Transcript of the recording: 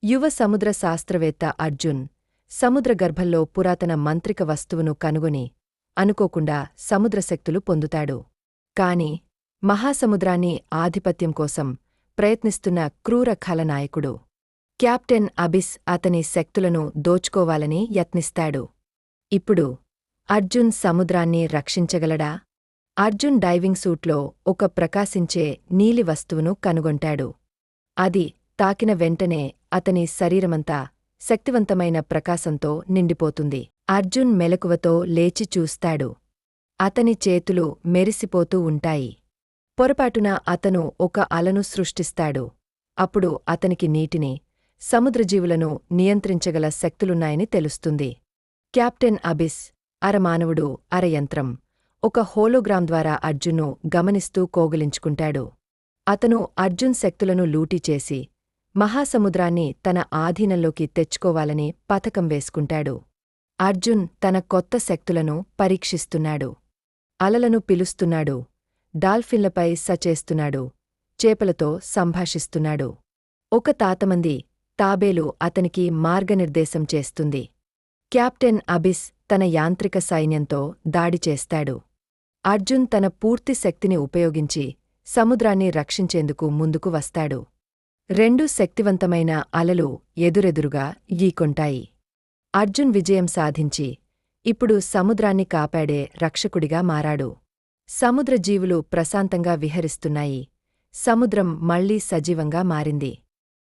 యువ సముద్ర శాస్త్రవేత్త అర్జున్ సముద్రగర్భంలో పురాతన మంత్రిక వస్తువును కనుగొని అనుకోకుండా సముద్రశక్తులు పొందుతాడు. కాని మహాసముద్రాన్ని ఆధిపత్యం కోసం ప్రయత్నిస్తున్న క్రూర ఖలనాయకుడు కెప్టెన్ అబిస్ అతని శక్తులను దోచుకోవాలని యత్నిస్తాడు. ఇప్పుడు అర్జున్ సముద్రాన్ని రక్షించగలడా? అర్జున్ డైవింగ్ సూట్లో ఒక ప్రకాశించే నీలి వస్తువును కనుగొంటాడు. అది తాకిన వెంటనే అతని శరీరమంతా శక్తివంతమైన ప్రకాశంతో నిండిపోతుంది. అర్జున్ మెలకువతో లేచి చూస్తాడు. అతని చేతులు మెరిసిపోతూ ఉంటాయి. పొరపాటున అతను ఒక అలను సృష్టిస్తాడు. అప్పుడు అతనికి నీటిని, సముద్రజీవులను నియంత్రించగల శక్తులున్నాయని తెలుస్తుంది. కెప్టెన్ అబిస్ అరమానవుడు, అరయంత్రం, ఒక హోలోగ్రామ్ ద్వారా అర్జున్ను గమనిస్తూ కోగిలించుకుంటాడు. అతను అర్జున్ శక్తులను లూటీ చేసి మహాసముద్రాన్ని తన ఆధీనంలోకి తెచ్చుకోవాలని పథకం వేసుకుంటాడు. అర్జున్ తన కొత్త శక్తులను పరీక్షిస్తున్నాడు. అలలను పిలుస్తున్నాడు, డాల్ఫిన్లపై సచేస్తున్నాడు, చేపలతో సంభాషిస్తున్నాడు. ఒక తాతమంది తాబేలు అతనికి మార్గనిర్దేశం చేస్తుంది. కెప్టెన్ అబిస్ తన యాంత్రిక సైన్యంతో దాడి చేస్తాడు. అర్జున్ తన పూర్తి శక్తిని ఉపయోగించి సముద్రాన్ని రక్షించేందుకు ముందుకు వస్తాడు. రెండు శక్తివంతమైన అలలు ఎదురెదురుగా ఈకొంటాయి. అర్జున్ విజయం సాధించి ఇప్పుడు సముద్రాన్ని కాపాడే రక్షకుడిగా మారాడు. సముద్రజీవులు ప్రశాంతంగా విహరిస్తున్నాయి. సముద్రం మళ్లీ సజీవంగా మారింది.